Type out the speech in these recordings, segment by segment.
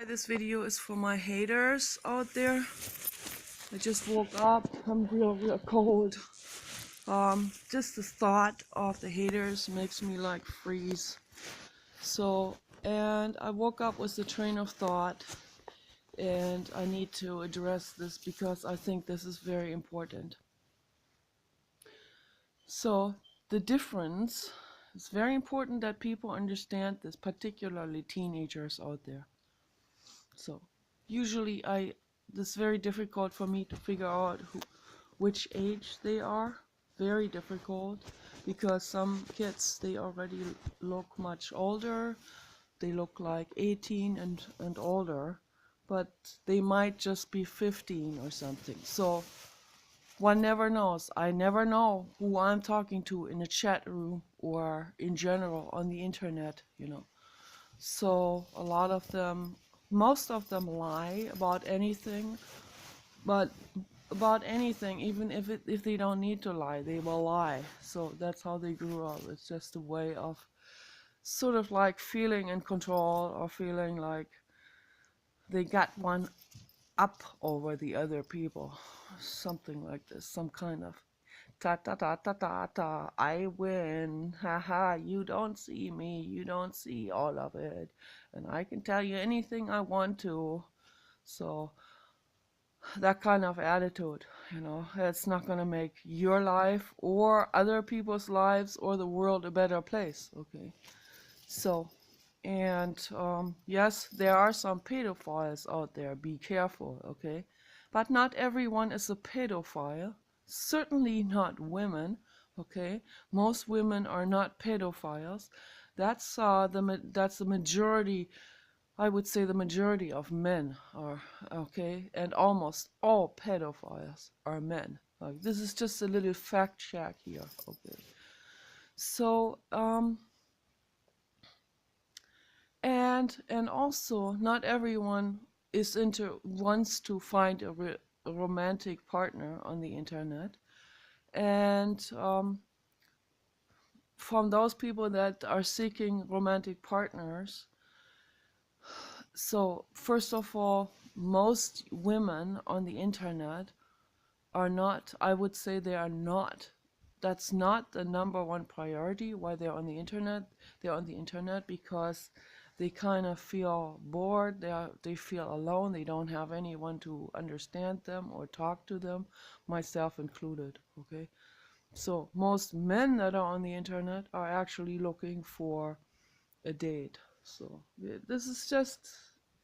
This video is for my haters out there. I just woke up. I'm real cold. Just the thought of the haters makes me like freeze. And I woke up with the train of thought, and I need to address this because I think this is very important. So, the difference, it's very important that people understand this, particularly teenagers out there. So, usually it's very difficult for me to figure out which age they are. Very difficult because some kids, they already look much older. They look like 18 and older, but they might just be 15 or something. So one never knows. I never know who I'm talking to in a chat room or in general on the internet. So a lot of them, most of them lie about anything, but about anything, even if they don't need to lie, they will lie. So that's how they grew up. It's just a way of sort of like feeling in control or feeling like they got one up over the other people. Something like this, some kind of ta ta ta ta ta ta, I win, haha, you don't see me, you don't see all of it, and I can tell you anything I want to. So that kind of attitude, it's not going to make your life or other people's lives or the world a better place. Okay, so and yes, there are some pedophiles out there, be careful. Okay, but not everyone is a pedophile, certainly not women. Okay, most women are not pedophiles. That's the majority. I would say the majority of men are. Okay, and almost all pedophiles are men. This is just a little fact check here. Okay, so and also not everyone wants to find a romantic partner on the internet, and from those people that are seeking romantic partners. So, first of all, most women on the internet are not, I would say they are not. That's not the number one priority why they're on the internet. They're on the internet because they kind of feel bored, they feel alone, they don't have anyone to understand them or talk to them, myself included, okay? So most men that are on the internet are actually looking for a date. So this is just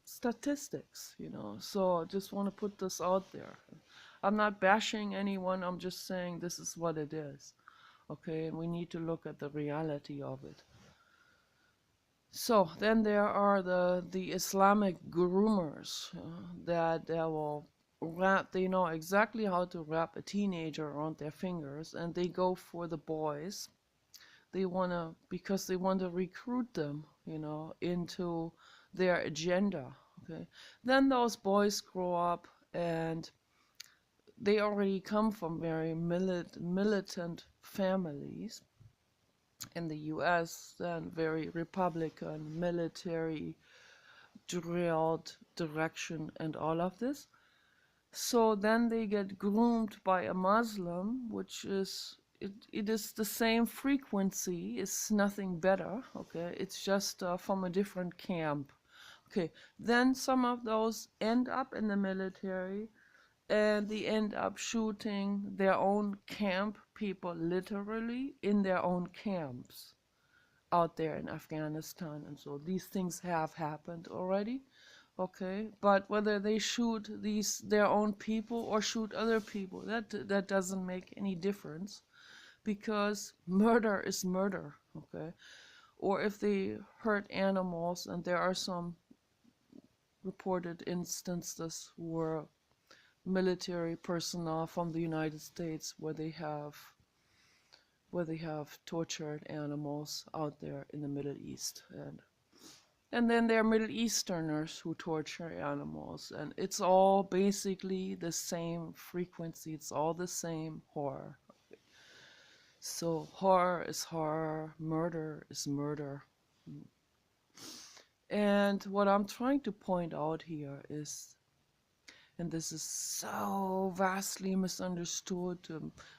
statistics. So I just want to put this out there. I'm not bashing anyone, I'm just saying this is what it is. Okay, and we need to look at the reality of it. So then there are the Islamic groomers that they will wrap. They know exactly how to wrap a teenager around their fingers, and they go for the boys. Because they want to recruit them, into their agenda. Okay, then those boys grow up and they already come from very militant families in the US, then very Republican, military drilled direction and all of this. So then they get groomed by a Muslim, which is it is the same frequency, it's nothing better. Okay, it's just from a different camp. Okay, then some of those end up in the military, and they end up shooting their own camp people literally in their own camps out there in Afghanistan. And so these things have happened already. Okay, but whether they shoot their own people or shoot other people, that doesn't make any difference, because murder is murder. Okay, or if they hurt animals, and there are some reported instances where military personnel from the United States where they have tortured animals out there in the Middle East, and then there are Middle Easterners who torture animals, and it's all basically the same frequency. It's all the same horror. So horror is horror, murder is murder. And what I'm trying to point out here is, and this is so vastly misunderstood,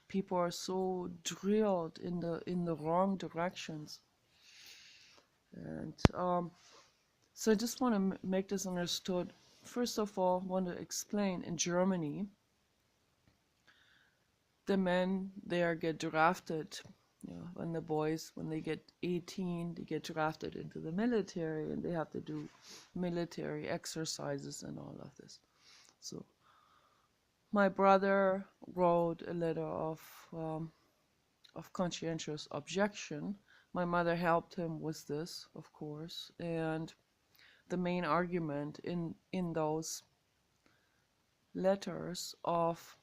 people are so drilled in the wrong directions. And so I just want to make this understood. First of all, I want to explain, in Germany, the men there get drafted. When the boys, when they get 18, they get drafted into the military, and they have to do military exercises and all of this. So my brother wrote a letter of conscientious objection. My mother helped him with this, of course, and the main argument in those letters of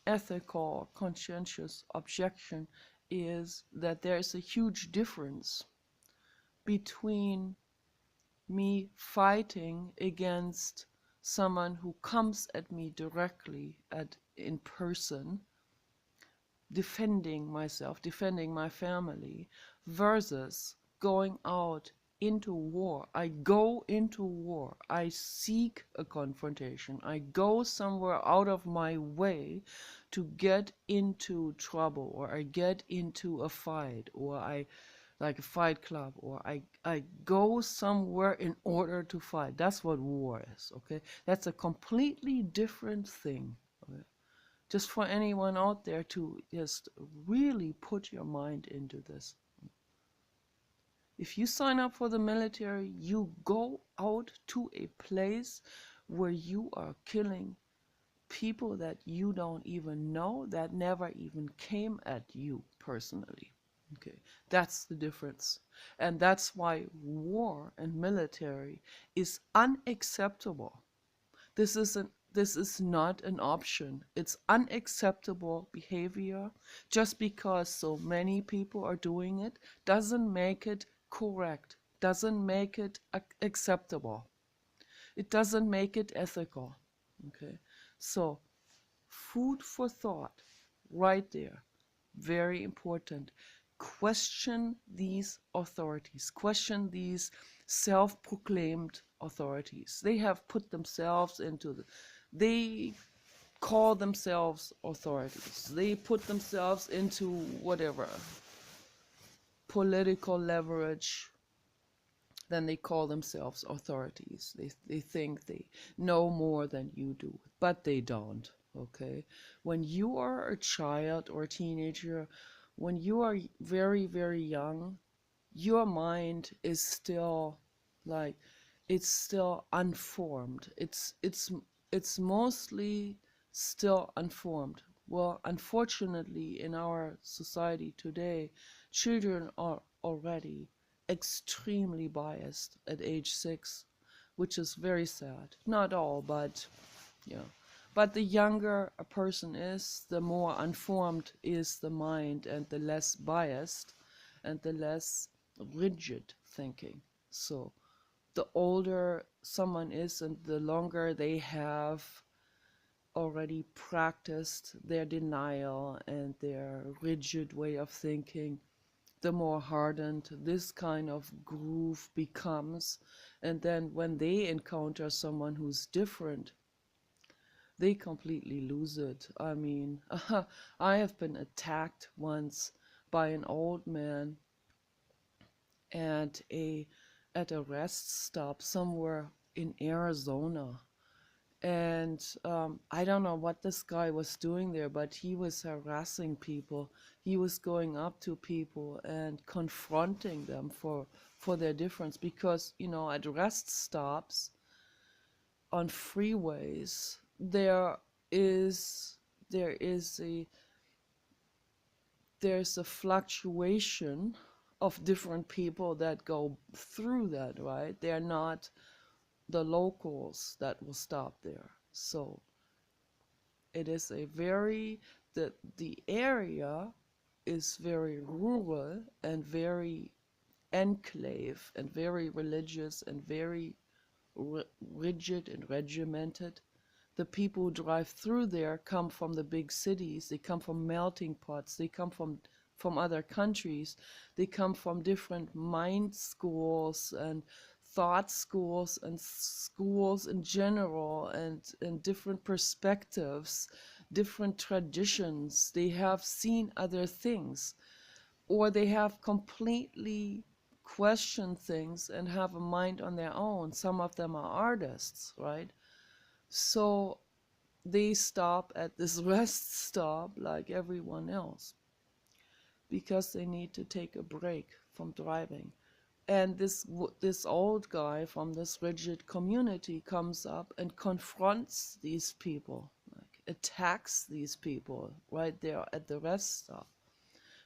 ethical conscientious objection is that there is a huge difference between me fighting against someone who comes at me directly in person, defending myself, defending my family, versus going out into war. I go into war. I seek a confrontation. I go somewhere out of my way to get into trouble, or I get into a fight, or I like a fight club, or I go somewhere in order to fight. That's what war is, okay? That's a completely different thing. Okay? Just for anyone out there to just really put your mind into this. If you sign up for the military, you go out to a place where you are killing people that you don't even know, that never even came at you personally. Okay, that's the difference. And that's why war and military is unacceptable. This is not an option. It's unacceptable behavior. Just because so many people are doing it doesn't make it correct, doesn't make it acceptable. It doesn't make it ethical. Okay? So, food for thought right there. Very important. Question these authorities. Question these self-proclaimed authorities. They have put themselves they call themselves authorities. They put themselves into whatever political leverage. Then they call themselves authorities. They think they know more than you do, but they don't. Okay? When you are a child or a teenager, when you are very, very young, your mind is still like, it's still unformed. It's mostly still unformed. Well, unfortunately, in our society today, children are already extremely biased at age 6, which is very sad. Not all, but yeah. But the younger a person is, the more unformed is the mind, and the less biased and the less rigid thinking. So the older someone is and the longer they have already practiced their denial and their rigid way of thinking, the more hardened this kind of groove becomes. And then when they encounter someone who's different, they completely lose it. I mean, I have been attacked once by an old man at a rest stop somewhere in Arizona. And I don't know what this guy was doing there, but he was harassing people. He was going up to people and confronting them for their difference. Because, at rest stops on freeways, is there is a there's a fluctuation of different people that go through that, right? They're not the locals that will stop there. So it is the area is very rural and very enclave and very religious and very rigid and regimented. The people who drive through there come from the big cities. They come from melting pots. They come from other countries. They come from different mind schools and thought schools and schools in general, and different perspectives, different traditions. They have seen other things, or they have completely questioned things and have a mind on their own. Some of them are artists, right? So they stop at this rest stop like everyone else because they need to take a break from driving. And this old guy from this rigid community comes up and confronts these people, like attacks these people right there at the rest stop.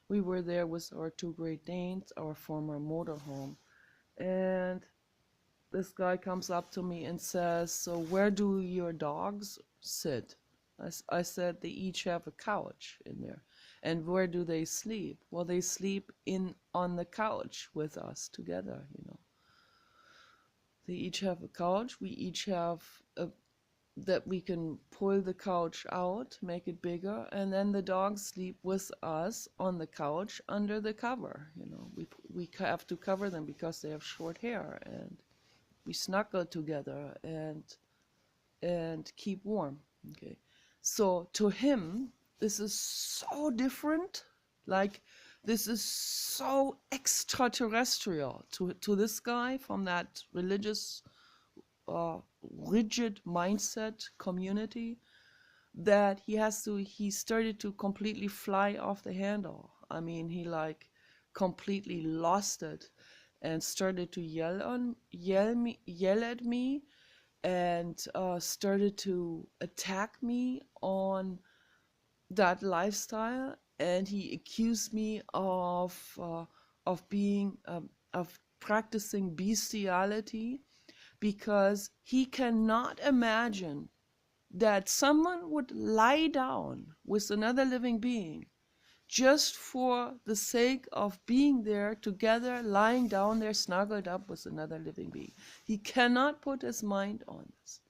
We were there with our two Great Danes, our former motorhome, and this guy comes up to me and says, "So where do your dogs sit?" I said, "They each have a couch in there." "And where do they sleep?" "Well, they sleep in on the couch with us together, you know. They each have a couch. We each have a that we can pull the couch out, make it bigger, and then the dogs sleep with us on the couch under the cover. You know, we have to cover them because they have short hair, and we snuggle together and keep warm." Okay, so to him, this is so different. Like, this is so extraterrestrial to this guy from that religious uh, rigid mindset community, that he started to completely fly off the handle. I mean, he like completely lost it and started to yell at me, and started to attack me on that lifestyle. And he accused me of being of practicing bestiality, because he cannot imagine that someone would lie down with another living being just for the sake of being there together, lying down there snuggled up with another living being. He cannot put his mind on this.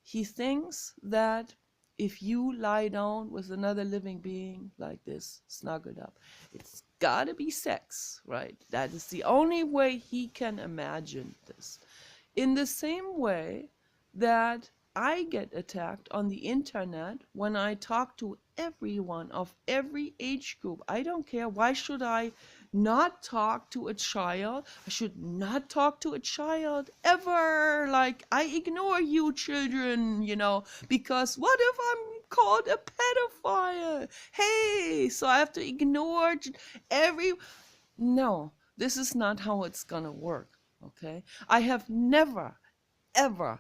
He thinks that if you lie down with another living being like this, snuggled up, it's gotta be sex, right? That is the only way he can imagine this. In the same way that I get attacked on the internet when I talk to everyone of every age group. I don't care. Why should I not talk to a child? I should not talk to a child ever. Like, I ignore you children, you know, because what if I'm called a pedophile? Hey, so I have to ignore every... No, this is not how it's gonna work. Okay, I have never, ever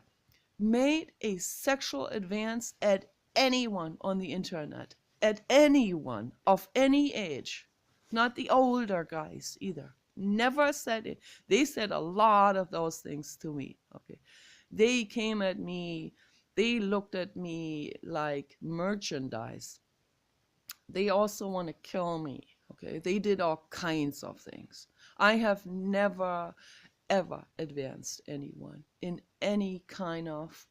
made a sexual advance at anyone on the internet, at anyone of any age, not the older guys either. Never said it. They said a lot of those things to me. Okay, they came at me, they looked at me like merchandise. They also want to kill me. Okay, they did all kinds of things. I have never ever advanced anyone in any kind of,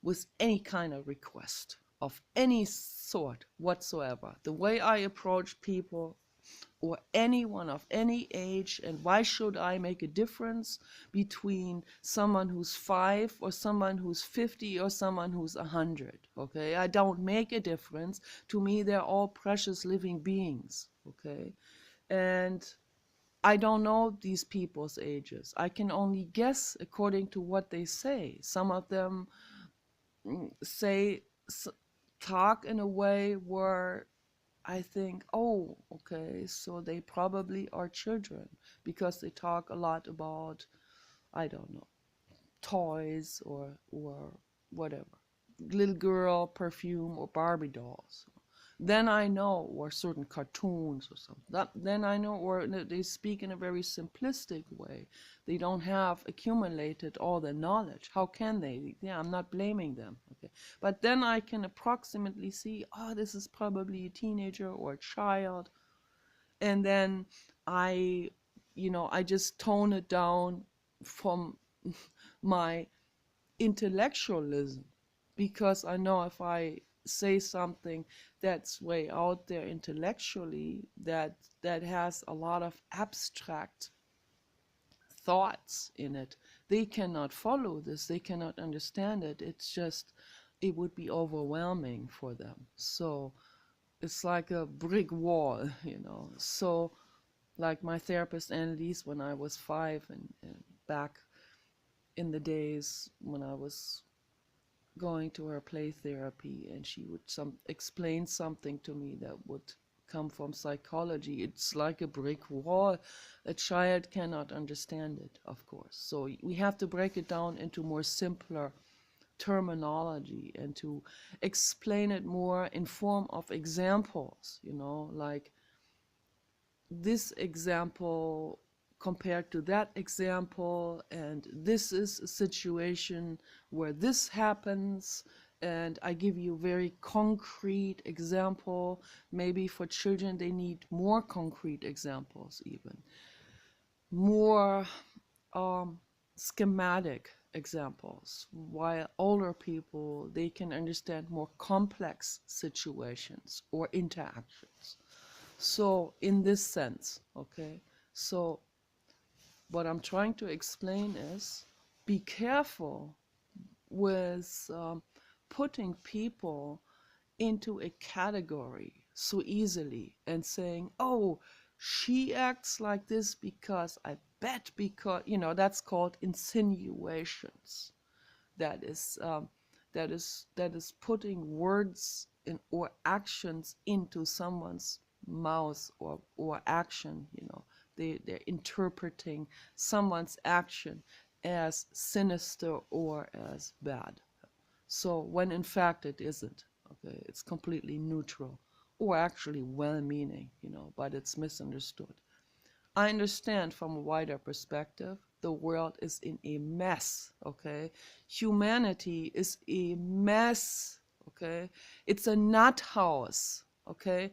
with any kind of request of any sort whatsoever. The way I approach people, or anyone of any age, and why should I make a difference between someone who's 5 or someone who's 50 or someone who's 100? Okay, I don't make a difference. To me, they're all precious living beings. Okay, and I don't know these people's ages. I can only guess according to what they say. Some of them say, talk in a way where I think, oh, okay, so they probably are children, because they talk a lot about, I don't know, toys or whatever, little girl perfume or Barbie dolls. Then I know, or certain cartoons or something. Then I know, or they speak in a very simplistic way. They don't have accumulated all the knowledge. How can they? Yeah, I'm not blaming them. Okay, but then I can approximately see, oh, this is probably a teenager or a child, and then I, I just tone it down from my intellectualism, because I know if I say something that's way out there intellectually, that has a lot of abstract thoughts in it, they cannot follow this, they cannot understand it. It's just, it would be overwhelming for them. So it's like a brick wall, So like my therapist Annalise, when I was 5 and back in the days when I was going to her play therapy, and she would explain something to me that would come from psychology. It's like a brick wall. A child cannot understand it, of course. So we have to break it down into more simpler terminology and to explain it more in form of examples, like this example compared to that example, and this is a situation where this happens, and I give you very concrete example. Maybe for children they need more concrete examples, even more schematic examples, while older people, they can understand more complex situations or interactions. So in this sense, okay, so what I'm trying to explain is, be careful with putting people into a category so easily and saying, oh, she acts like this because I bet, because, that's called insinuations. That is putting words in or actions into someone's mouth, or action. They're interpreting someone's action as sinister or as bad. So when in fact it isn't. Okay, it's completely neutral, or actually well-meaning, but it's misunderstood. I understand from a wider perspective, the world is in a mess, okay? Humanity is a mess, okay? It's a nut house, okay?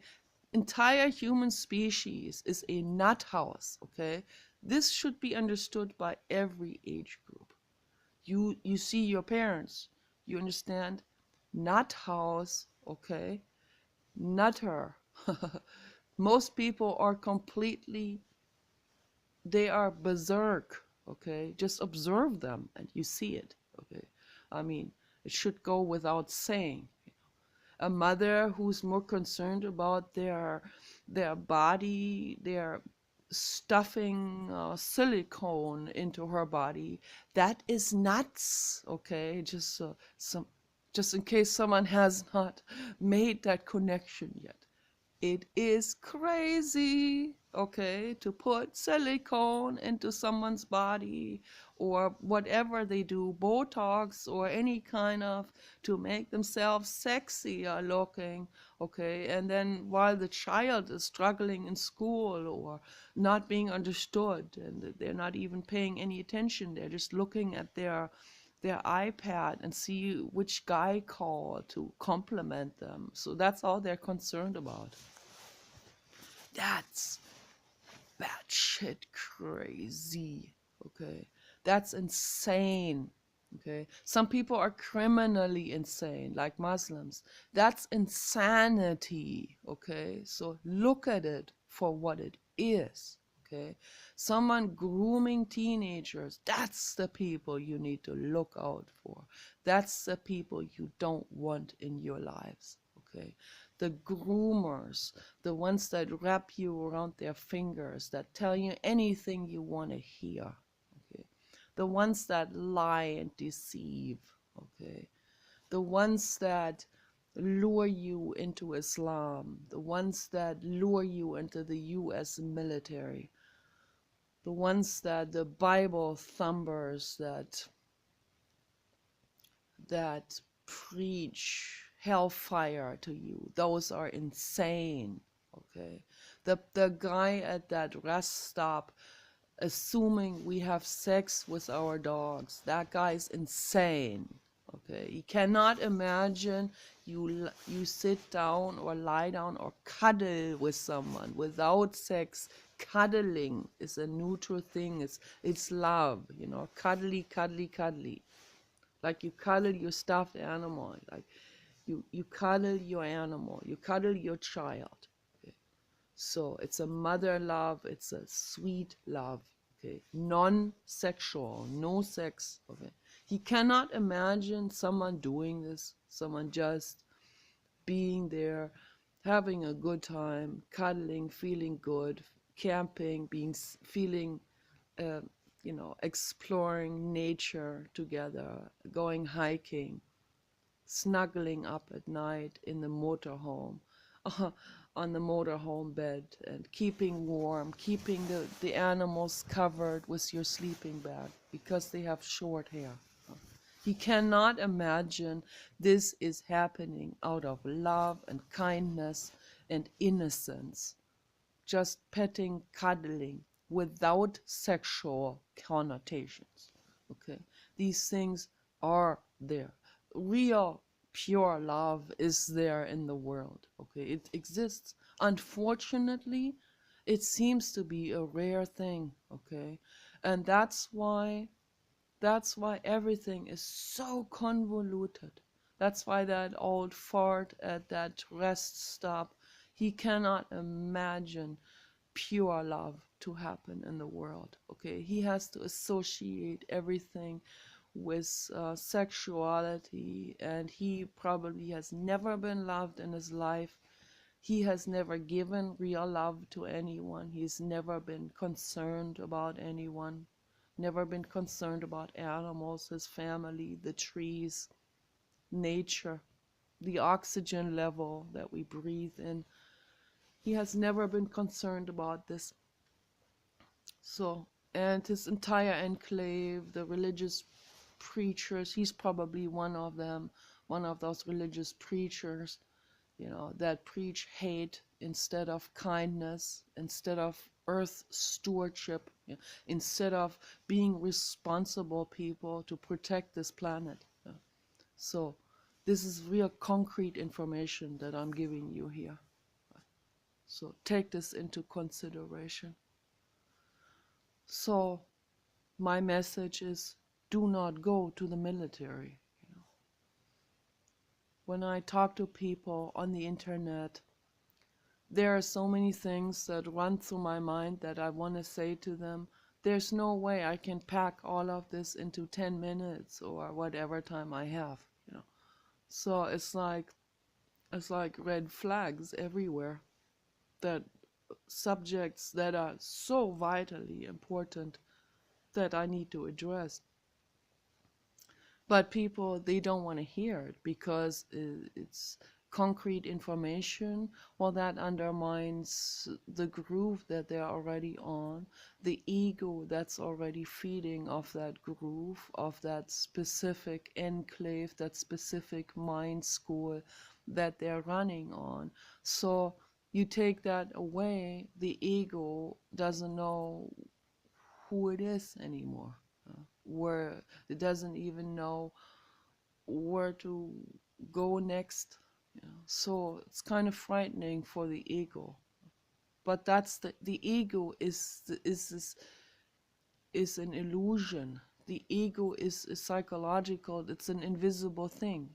Entire human species is a nut house, okay? This should be understood by every age group. You see your parents, you understand? Nut house, okay? Nutter. Most people are completely, they are berserk, okay? Just observe them and you see it, okay? I mean, it should go without saying. A mother who's more concerned about their body, their stuffing silicone into her body, that is nuts, okay? Just in case someone has not made that connection yet. It is crazy, okay, to put silicone into someone's body, or whatever they do, Botox or any kind of, to make themselves sexier looking, okay, and then while the child is struggling in school or not being understood, and they're not even paying any attention, they're just looking at their iPad and see which guy call to compliment them. So that's all they're concerned about. That's batshit crazy, okay? That's insane, okay? Some people are criminally insane, like Muslims. That's insanity, okay? So look at it for what it is, okay? Someone grooming teenagers, that's the people you need to look out for. That's the people you don't want in your lives, okay? The groomers, the ones that wrap you around their fingers, that tell you anything you want to hear, okay? The ones that lie and deceive, okay? The ones that lure you into Islam, the ones that lure you into the U.S. military, the ones that, the Bible thumbers that preach hellfire to you, those are insane, okay? The guy at that rest stop assuming we have sex with our dogs, that guy's insane, okay? You cannot imagine you sit down or lie down or cuddle with someone without sex. Cuddling is a neutral thing. It's love, cuddly, cuddly, cuddly. Like you cuddle your stuffed animal, like you cuddle your animal, you cuddle your child. Okay? So it's a mother love, it's a sweet love. okay, non-sexual, no sex, okay. He cannot imagine someone doing this, someone just being there, having a good time, cuddling, feeling good, camping, feeling, uh, exploring nature together, going hiking, snuggling up at night in the motorhome, on the motorhome bed, and keeping warm, keeping the animals covered with your sleeping bag because they have short hair. He cannot imagine this is happening out of love and kindness and innocence, just petting, cuddling, without sexual connotations. Okay, these things are there. Real, pure love is there in the world. Okay, it exists. Unfortunately, it seems to be a rare thing. Okay, and that's why everything is so convoluted. That's why that old fart at that rest stop, he cannot imagine pure love to happen in the world. Okay, he has to associate everything with sexuality, and he probably has never been loved in his life. He has never given real love to anyone. He's never been concerned about anyone, never been concerned about animals, his family, the trees, nature, the oxygen level that we breathe in. He has never been concerned about this. So, and his entire enclave, the religious preachers, he's probably one of them, one of those religious preachers, that preach hate instead of kindness, instead of earth stewardship, instead of being responsible people to protect this planet. So this is real concrete information that I'm giving you here. So take this into consideration. So my message is, do not go to the military. When I talk to people on the internet, there are so many things that run through my mind that I want to say to them. There's no way I can pack all of this into 10 minutes or whatever time I have. So it's like red flags everywhere, that subjects that are so vitally important that I need to address. But people, they don't want to hear it because it's concrete information. Well, that undermines the groove that they're already on, the ego that's already feeding off that groove, of that specific enclave, that specific mind school that they're running on. So you take that away, the ego doesn't know who it is anymore, where it doesn't even know where to go next. So it's kind of frightening for the ego. But that's the ego is an illusion. The ego is psychological. It's an invisible thing.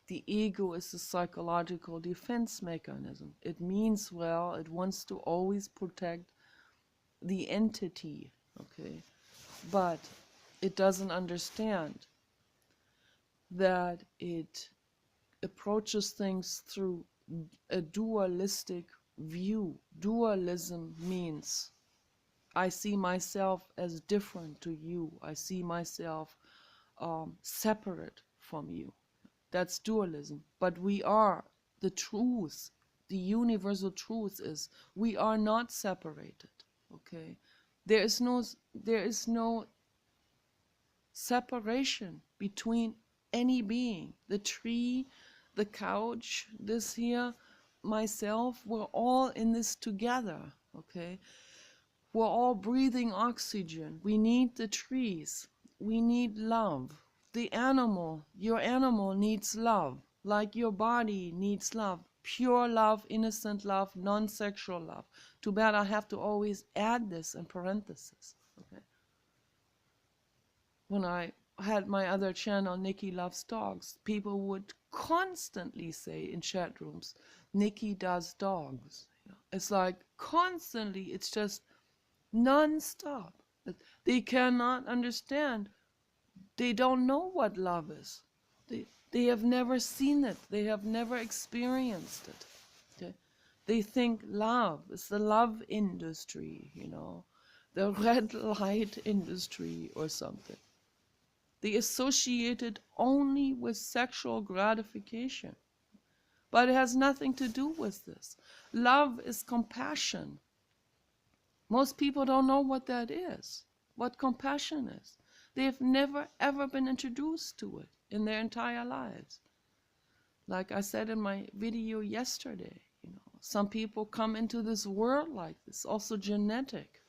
The ego is a psychological defense mechanism. It means well. It wants to always protect the entity. Okay, but it doesn't understand that it approaches things through a dualistic view. Dualism means I see myself as different to you. I see myself separate from you. That's dualism. But we are the truth. The universal truth is we are not separated. Okay, there is no separation between any being. The tree, the couch, this here, myself, we're all in this together. Okay, we're all breathing oxygen. We need the trees. We need love. The animal, your animal needs love, like your body needs love. Pure love, innocent love, non-sexual love. Too bad I have to always add this in parentheses. Okay. When I had my other channel, Nikki Loves Dogs, people would constantly say in chat rooms, Nikki does dogs. It's like constantly, it's just non-stop. They cannot understand. They don't know what love is. They have never seen it. They have never experienced it. Okay? They think love is the love industry, the red light industry or something. They associate it only with sexual gratification. But it has nothing to do with this. Love is compassion. Most people don't know what that is, what compassion is. They have never ever been introduced to it in their entire lives. Like I said in my video yesterday, some people come into this world like this, also genetic.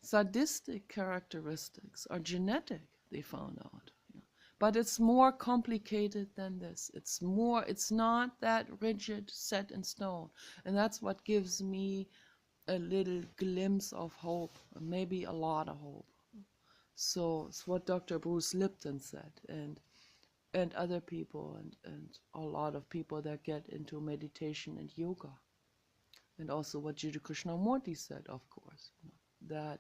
Sadistic characteristics are genetic, they found out. But it's more complicated than this. It's not that rigid, set in stone. And that's what gives me a little glimpse of hope, maybe a lot of hope. So it's what Dr. Bruce Lipton said, and other people, and a lot of people that get into meditation and yoga. And also what Jiddu Krishnamurti said, of course, that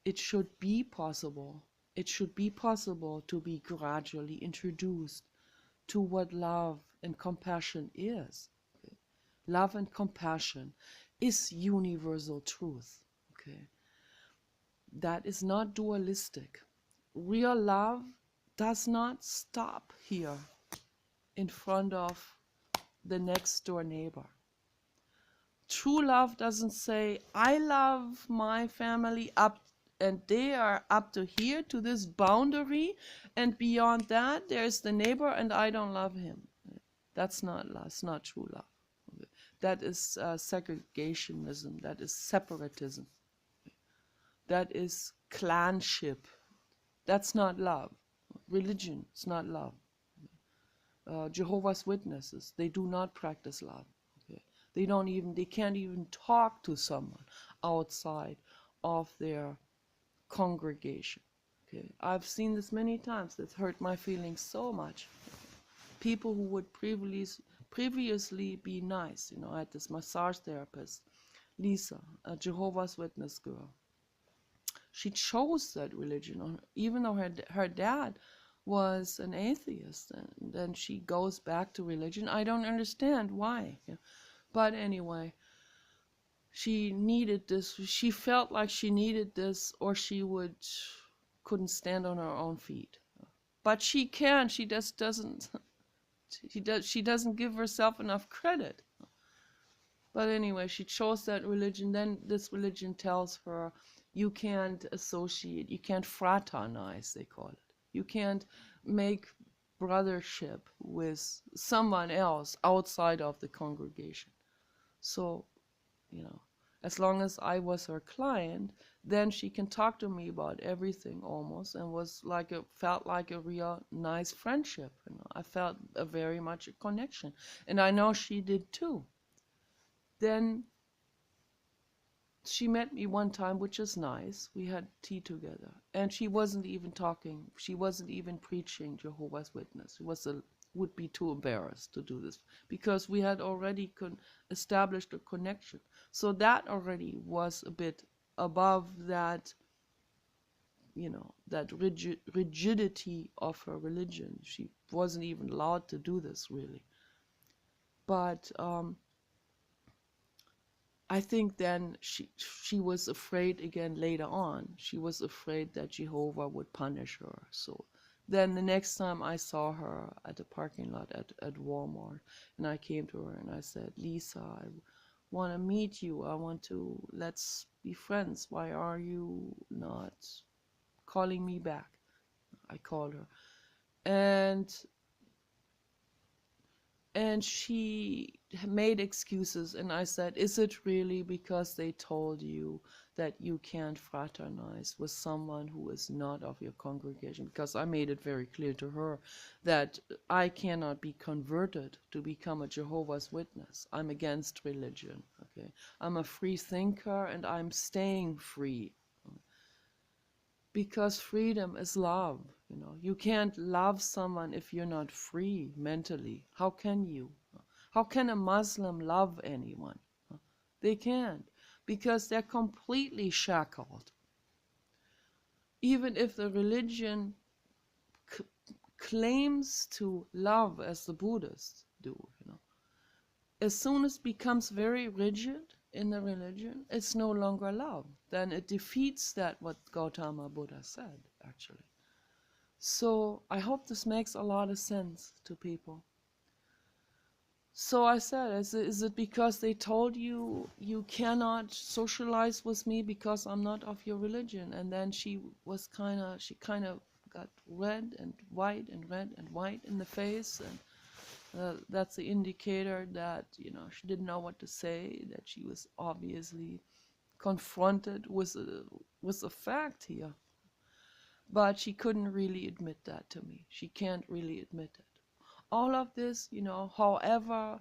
it should be possible. It should be possible to be gradually introduced to what love and compassion is. Okay? Love and compassion is universal truth. Okay? That is not dualistic. Real love does not stop here in front of the next door neighbor. True love doesn't say, I love my family up and they are up to here, to this boundary, and beyond that there's the neighbor and I don't love him. That's not love. It's not true love. That is segregationism. That is separatism. That is clanship. That's not love. Religion is not love. Jehovah's Witnesses, they do not practice love. Okay? They can't even talk to someone outside of their congregation. Okay? I've seen this many times. It's hurt my feelings so much. People who would previously be nice. I had this massage therapist, Lisa, a Jehovah's Witness girl. She chose that religion, even though her dad was an atheist, and then she goes back to religion. I don't understand why. But anyway, she needed this. She felt like she needed this, or she couldn't stand on her own feet. But she can. She just doesn't. She doesn't give herself enough credit. But anyway, she chose that religion. Then this religion tells her you can't associate, you can't fraternize, they call it. You can't make brothership with someone else outside of the congregation. So, as long as I was her client, then she can talk to me about everything almost, and felt like a real nice friendship. I felt very much a connection, and I know she did too. Then she met me one time, which is nice. We had tea together, and she wasn't even talking. She wasn't even preaching Jehovah's Witness. She would be too embarrassed to do this because we had already established a connection. So that already was a bit above that, that rigidity of her religion. She wasn't even allowed to do this really. But I think then she was afraid again later on. She was afraid that Jehovah would punish her. So then the next time I saw her at the parking lot at Walmart, and I came to her and I said, Lisa, I want to meet you. Let's be friends. Why are you not calling me back? I called her. And she made excuses, and I said, is it really because they told you that you can't fraternize with someone who is not of your congregation? Because I made it very clear to her that I cannot be converted to become a Jehovah's Witness. I'm against religion. Okay, I'm a free thinker, and I'm staying free. Because freedom is love. You can't love someone if you're not free mentally. How can you? How can a Muslim love anyone? They can't. because they're completely shackled. Even if the religion c- claims to love as the Buddhists do, as soon as it becomes very rigid in the religion, it's no longer love. Then it defeats that what Gautama Buddha said, actually. So I hope this makes a lot of sense to people. So I said, is it because they told you you cannot socialize with me because I'm not of your religion? And then she kind of got red and white and red and white in the face, and that's the indicator that she didn't know what to say, that she was obviously confronted with a fact here, but she couldn't really admit that to me. She can't really admit it. All of this, however,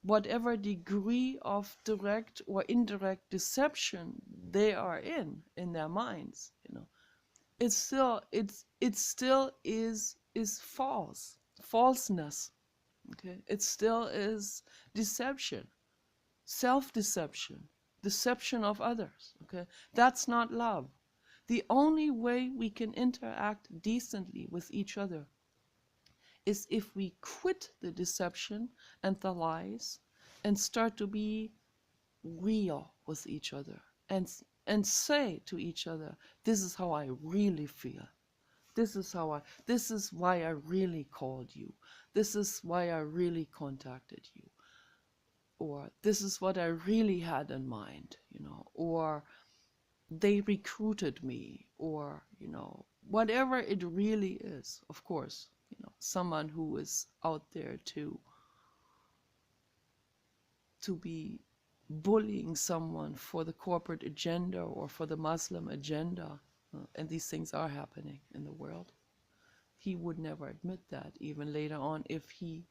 whatever degree of direct or indirect deception they are in their minds, it still is falseness. Okay, it still is deception, self-deception, deception of others. Okay, that's not love. The only way we can interact decently with each other is if we quit the deception and the lies and start to be real with each other, and say to each other, this is how I really feel. This is why I really called you. This is why I really contacted you. Or this is what I really had in mind, or they recruited me, or, whatever it really is. Of course, someone who is out there to be bullying someone for the corporate agenda or for the Muslim agenda, and these things are happening in the world. He would never admit that, even later on, if he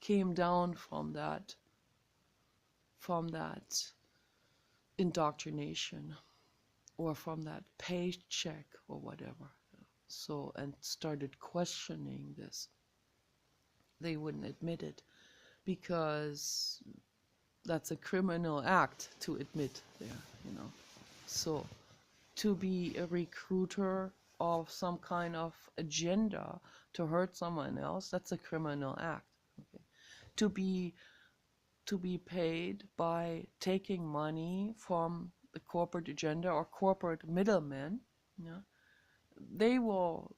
came down from that indoctrination or from that paycheck or whatever. So, and started questioning this. They wouldn't admit it because that's a criminal act to admit there. So, to be a recruiter of some kind of agenda to hurt someone else, that's a criminal act. Okay? To be paid by taking money from the corporate agenda or corporate middlemen, they will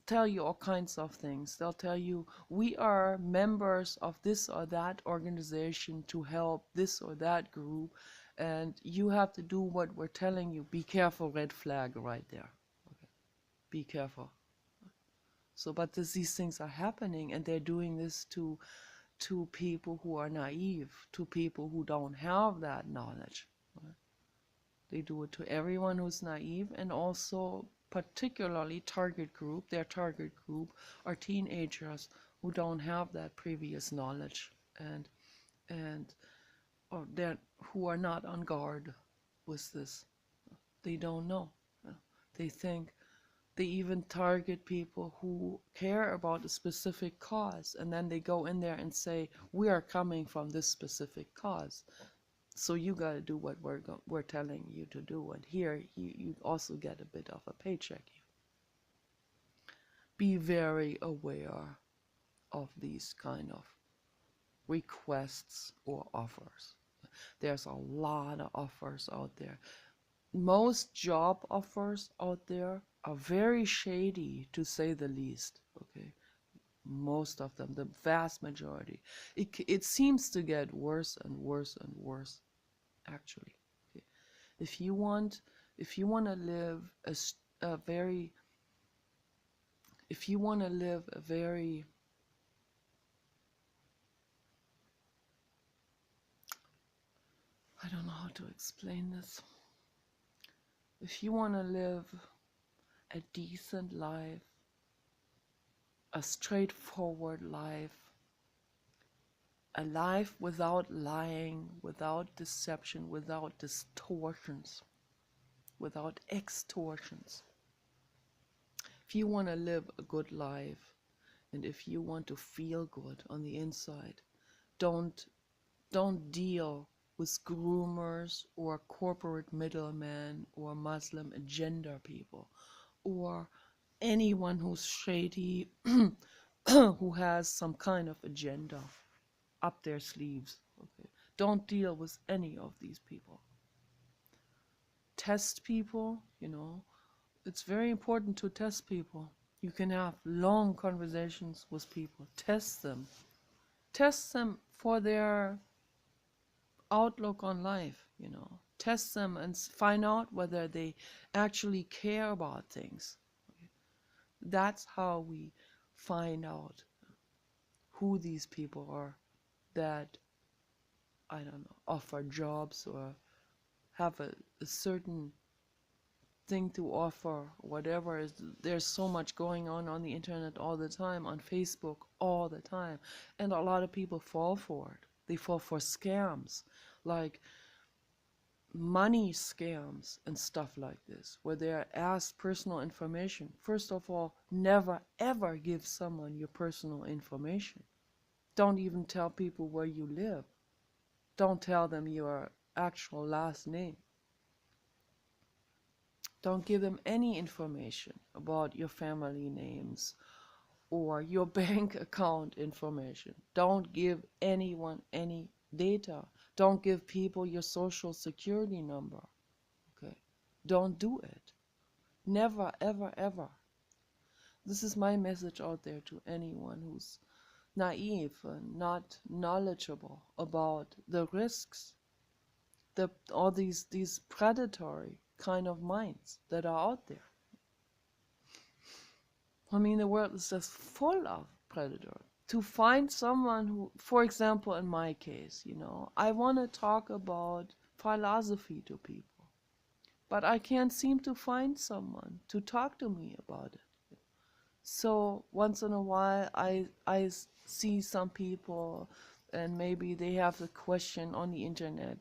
tell you all kinds of things. They'll tell you, we are members of this or that organization to help this or that group, and you have to do what we're telling you. Be careful, red flag right there. Okay. Be careful. So, but these things are happening, and they're doing this to people who are naive, to people who don't have that knowledge. Right? They do it to everyone who's naive, and also particularly their target group are teenagers who don't have that previous knowledge, and or that who are not on guard with this. They don't know. They think. They even target people who care about a specific cause, and then they go in there and say, we are coming from this specific cause, so you got to do what we're telling you to do, and here you also get a bit of a paycheck. Be very aware of these kind of requests or offers. There's a lot of offers out there. Most job offers out there are very shady, to say the least. Okay, most of them, the vast majority. It seems to get worse and worse and worse, actually. Okay. If you want to live a very I don't know how to explain this. If you want to live a decent life, a straightforward life, a life without lying, without deception, without distortions, without extortions. If you want to live a good life, and if you want to feel good on the inside, don't deal with groomers or corporate middlemen or Muslim agenda people or anyone who's shady who has some kind of agenda up their sleeves. Okay. Don't deal with any of these people. Test people, it's very important to test people. You can have long conversations with people. Test them. Test them for their outlook on life, Test them and find out whether they actually care about things. Okay. That's how we find out who these people are that, I don't know, offer jobs or have a certain thing to offer, whatever. There's so much going on the internet all the time, on Facebook all the time, and a lot of people fall for it. They fall for scams, like money scams and stuff like this, where they're asked personal information. First of all, never ever give someone your personal information. Don't even tell people where you live. Don't tell them your actual last name. Don't give them any information about your family names or your bank account information. Don't give anyone any data. Don't give people your social security number. Okay? Don't do it. Never, ever, ever. This is my message out there to anyone who's naive and not knowledgeable about the risks, all these predatory kind of minds that are out there. I mean, the world is just full of predators. To find someone who, for example, in my case, I want to talk about philosophy to people, but I can't seem to find someone to talk to me about it. So once in a while, I see some people, and maybe they have a question on the internet.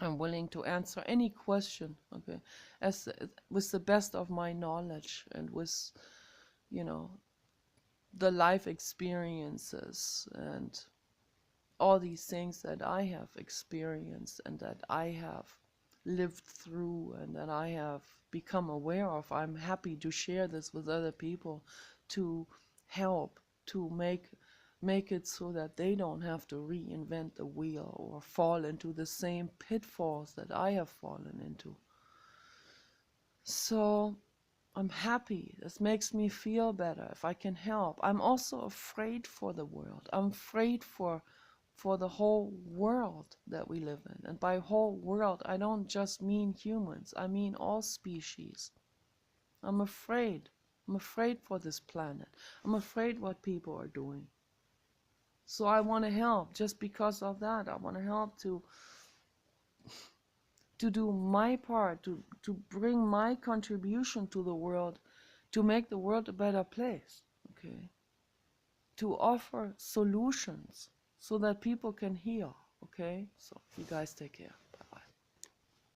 I'm willing to answer any question, okay, with the best of my knowledge and with, the life experiences and all these things that I have experienced and that I have lived through and that I have become aware of. I'm happy to share this with other people to help to make it so that they don't have to reinvent the wheel or fall into the same pitfalls that I have fallen into. So I'm happy. This makes me feel better if I can help. I'm also afraid for the world. I'm afraid for the whole world that we live in. And by whole world, I don't just mean humans. I mean all species. I'm afraid. I'm afraid for this planet. I'm afraid what people are doing. So I want to help just because of that. I want to help to do my part, to bring my contribution to the world, to make the world a better place, okay? To offer solutions so that people can heal, okay? So you guys take care.